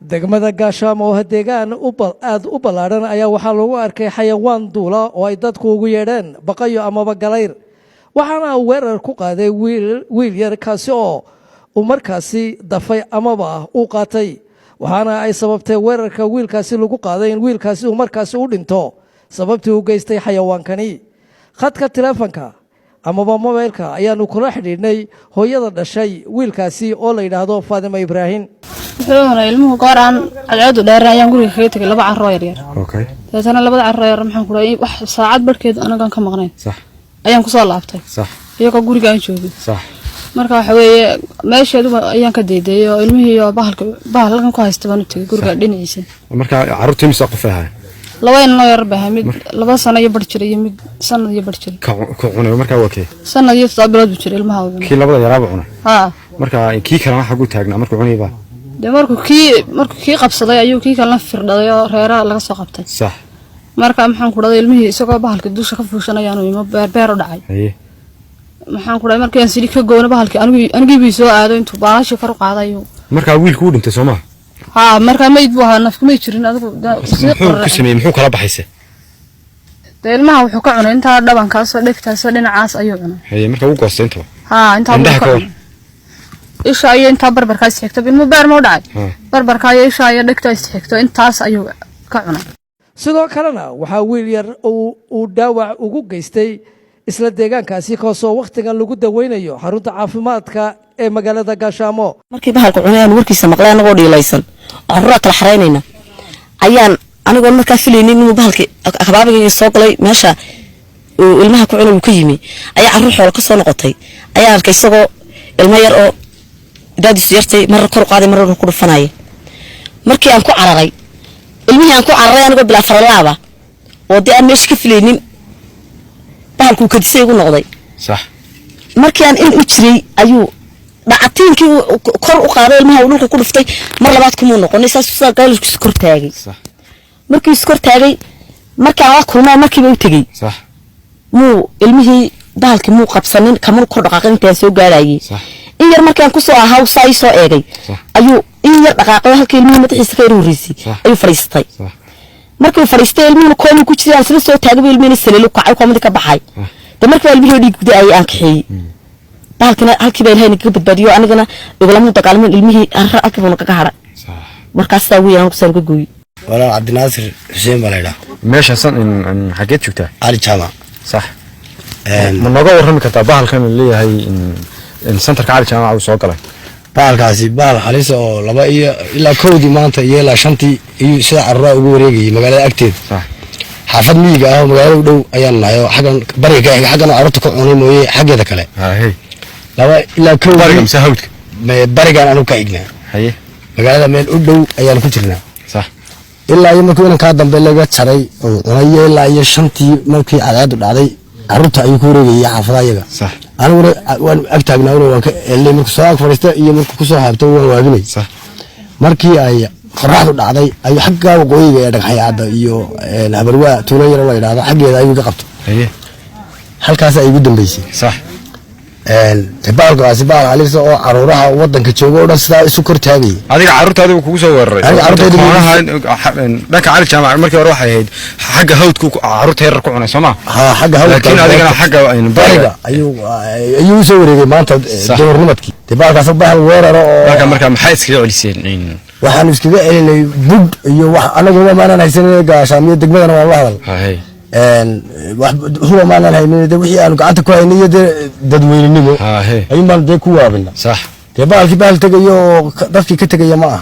degmada Gaashaamo oo deegaan aad u ballaaran ayaa waxaa lagu arkay xayawaan duula oo ay dadku ugu yeedheen baqayo amaba galayr waxaana weerar ku qaaday wiil yar kaasi oo uu markaasi dafay amaba uu qaatay waxaana ay sababtay weerarka wiilkaasi lagu qaaday in wiilkaasi uu markaasi u dhinto sababtii uu geystay xayawaankani khadka teleefanka amaba mobilka ayaanu kula xidhiidhnay hooyada dhashay wiilkaasi oo la yiraahdo Faadima Ibrahim ilmuhu gooraan cadceedu dheer ayaan guriga kaga tagay laba carro yar yar okay taasana labada carro yar maxaan ku leeyahay wax saacad barkeed anaga ka maqnayn sax ayaan ku soo laabtay sax iyaga guriga aan joogay sax marka waxa weeye meesheedu ayaan ka deedeeyay oo ilmihii iyo bahalkan ku haystay baan u tagay guriga dhinaciisa marka carruurtii mise qofahay laba in loo yar baahay mid laba sano iyo bar jiray iyo mid sanad iyo bar jiray ka cunay marka waa kee sanad iyo 7 bilood jiray ilmaha kii labada yaraaba cunay marka kii kale waxa uu taagnaa markuu cunayba markuu kii qabsaday ayuu kii kale firdhaday oo reera laga soo qabtay sax marka maxaan ku dhaday ilmihii isagoo bahalka dusha ka fuushanayaan oo ima beer u dhacay maxaan ku dhaday markaan sidii ka goona bahalka anigii bii soo aado intuu baalasha kor u qaadayo marka wiilku uu dhintay Soomaa marka mayd buu ahaa nafku may jirin adigu muxuu kala baxaysay ilmaha wuxuu ka cunay inta dhabankaas oo dhigtaas dhinacaas ayuu cunay marka uu goostay inta inta isha ay inta barbarkaas xigto ilmo beer ma u dhacay barbarka ay isha ay dhigtaas xigto intaas ayuu ka cunay sidoo kalena waxa wiil yar uu dhaawac ugu geystay isla deegaankaasi kaasoo waqtigan lagu daweynayo xarunta caafimaadka ee magaalada Gaashaamo markii bahalku cunayaan warkiisa maqlay anagoo dhiilaysan carruur kala xareynayna ayaan anigoo markaa filaynin inuu bahalkii akbaabiga soo galay meesha ilmaha ku cunay ka yimi ayaa carruur xoolo ka soo noqotay ayaa arkay isagoo ilmo yar oo daadis yartay mar kor qaaday mar ku dhufanay markii aan ku cararay ilmihii aan ku cararay anigoo bilaa farlaaba oo dee aan meesha ka filaynin bahalku ka disay ugu noqday sax markii aan in u jiray ayuu dhacatiinkii kor u qaaday ilmaha uu dhulka ku dhuftay mar labaad kuma noqon isaas gaalku iskor taagay sax markii iskor taagay markaa waa kulmaa markiiba u tagay sax muu ilmihii bahalkii muu qabsanin kamul ku dhaqaaqay inta soo gaarayay sax in yar markaan ku soo ahaw saay soo eegay ayuu in yar dhaqaaqay halkii ilmihii madaxiisa ka ruurisay ayuu fariistay markii fariistay ilmihii kooma ku jiray sida soo taagay ilmihii saleelo kacay koomada ka baxay markii ilmihii dhiig guday ay aan kaxay bahalkina halkii bay lahayn ka badbaadiyo anigana iglamu dagaalmin ilmihii halkii ka haray markaas taa weeyaan ku sarga gooy walaal Cabdinaasir Xuseen Balayda meesha san in xageed joogtaa Ali Jama sax ma naga warrami kartaa bahalkan leeyahay in santarka Ali Jama uu soo galay bahalkaasi bahal halis oo laba iyo ilaa koodii maanta iyo ilaa shantii iyo sida carruur ugu wareegay magaalada agteed sax xaafad miyiga ah magaalada u dhow ayaan nahay xagan bariga xagan carruurta ku cunay mooyee xageeda kale laba ilaa koodii bariga masahawdka barigan aanu ka ignaa magaalada meel u dhow ayaan ku jirnaa sax ilaa iyo markii ka dambe laga jaray oo cunay ilaa iyo shantii markii cadceedu dhacday carruurta ay ku wareegay xaafadayaga sax aniguna waan ag taagnaa waan ka eelay markii soo fariistay iyo markii ku soo haabtay waan waaginay sax markii ay qorraxdu dhacday ay xagga waqooyiga ee dhagxayaada iyo habarwaa tuulo yar la yiraahdo xaggeeda ay uga qabto halkaas ay ugu dambeysay sax bahalkaasi bahal halis oo carruuraha wadanka jooga oo sidaa isu kor taagay adiga carruurtaadu kugu soo weeraray dhanka Ali Jama markii hore waxay ahayd xagga hawdku carruurta yar ku cunay Soomaa xagga hawdka laakiin adigana xagga bariga ayuu soo wareegay maanta doornimadkii bahalkaas bahal weerar oo marka maxay iskaga celiseen waxaan iskaga celinay bud iyo wax anagu ma aanan haysanay Gaashaamo degmadana waa la hadal هو ما لنا هيني ده وحي أنا قعدت كويني ده ددويني نمو أي ما ده كوابنا صح تبال في بال تجيو ضفتي كتجي معه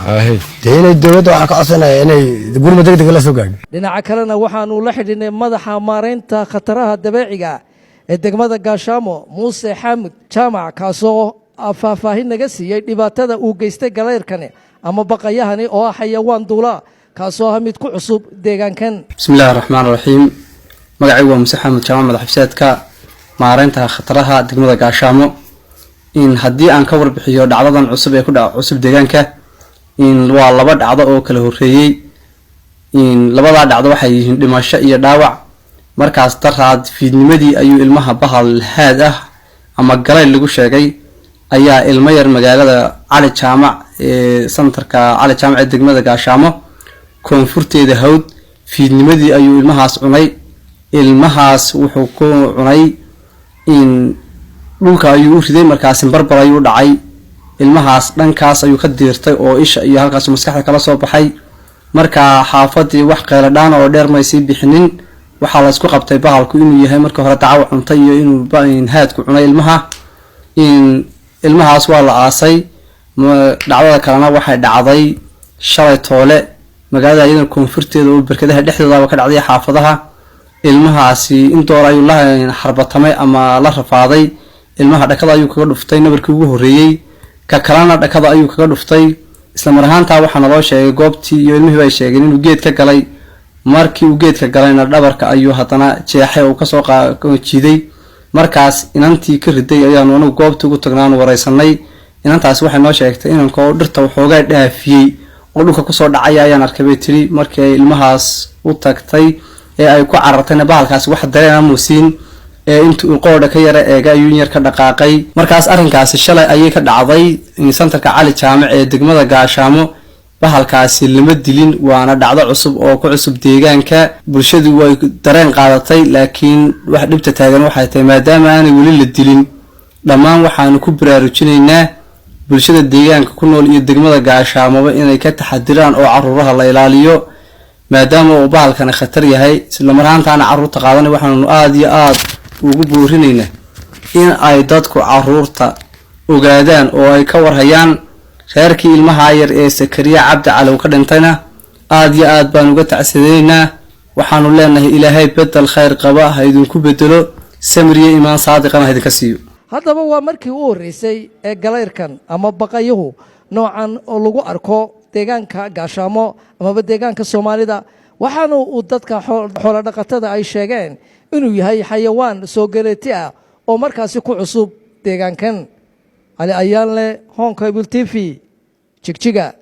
تهيني الدولة وحكي أصلا يعني تقول ما تقدر تقول سوقك dhinaca kalena waxaanu la xidhiidhnay madaxa maareynta khataraha dabiiciga ee degmada Gaashaamo Muuse Xamud Jaamac kaasoo faahfaahin naga siiyay dhibaatada uu geystay galeerkani ama baqayahani oo ah xayawaan duula kaasoo ah mid ku cusub deegaankan bismillaahir rahmaanir rahiim magacaygu waa Muuse Xamud Jaamac madaxfisaadka maareynta khataraha degmada Gaashaamo in haddii aan ka warbixiyo dhacdadan cusub ee ku dhaca cusub deegaanka in waa laba dhacdo oo kala horeeyay in labada dhacdo waxay yihiin dhimasho iyo dhaawac markaas daraad fiidnimadii ayuu ilmaha bahal haad ah ama galay lagu sheegay ayaa ilmo yar magaalada cali jaamac ee santarka cali jaamac ee degmada gaashaamo koonfurteeda hawd fiidnimadii ayuu ilmahaas cunay. ilmahaas wuxuu ku cunay in dhulka ayuu u riday, markaasi barbar ayuu dhacay. ilmahaas dhankaas ayuu ka diirtay oo isha iyo halkaas maskaxda kala soo baxay. markaa xaafadii wax qeyladhaan oo dheer may sii bixinin, waxaa la isku qabtay bahalku inuu yahay marka hore dacaw cuntay iyo inuu haadku cunay ilmaha. ilmahaas waa la aasay. dhacdada kalena waxay dhacday shalay toole magaalada iyadana koonfurteeda oo barkadaha dhexdooda ka dhacday xaafadaha. ilmahaasi in door ayuu la xarbatamay ama la rafaaday. ilmaha dhakada ayuu kaga dhuftay nabarkii ugu horeeyay, ka kalena dhakada ayuu kaga dhuftay. isla mar ahaantaa waxaa naloo sheegay goobtii iyo ilmihii bay sheegeen inuu geed ka galay. markii uu geedka galayna dhabarka ayuu haddana jeexay oo kasoo jiiday. markaas inantii ka riday ayaanu anagu goobtii ugu tagnaan wareysanay. inantaasi waxay noo sheegtay inankoo dhirta waxoogaa dhaafiyey oo dhulka kusoo dhacaya ayaan arkay bay tiri. markii ay ilmahaas u tagtay ee ay ku carartayna bahalkaasi wax dareen amuusiin ee intuu qoodha ka yara eega ayuu yar ka dhaqaaqay. markaas arrinkaasi shalay ayay ka dhacday santarka cali jaamac ee degmada gaashaamo. bahalkaasi lama dilin, waana dhacdo cusub oo ku cusub deegaanka. bulshadu way dareen qaadatay, laakiin wax dhibta taagan waxay tahay maadaama aanay weli la dilin, dhammaan waxaanu ku baraarujinaynaa bulshada deegaanka ku nool iyo degmada gaashaamoba inay ka taxadiraan oo caruuraha la ilaaliyo maadaama uu bahalkani khatar yahay. isla mar ahaantaana caruurta qaadanay waxaanu aada iyo aada ugu boorinaynaa in ay dadku caruurta ogaadaan oo ay ka warhayaan. reerkii ilmaha yar ee Sakariya Cabdi Cali ka dhintayna aad iyo aad baan uga tacsideynaa. waxaanu leenahay ilaahay bedel khayr qaba ha idinku bedelo, samriye imaan saadiqana ha idinka siiyo. haddaba waa markii u horeysay ee galayrkan ama baqayuhu noocan oo lagu arko deegaanka gaashaamo amaba deegaanka Soomaalida, waxaana uu dadka xoolo dhaqatada ay sheegeen inuu yahay xayawaan soo galeeti ah oo markaasi ku cusub deegaankan. Ali Ayaanle, Hong Cable TV, Jigjiga.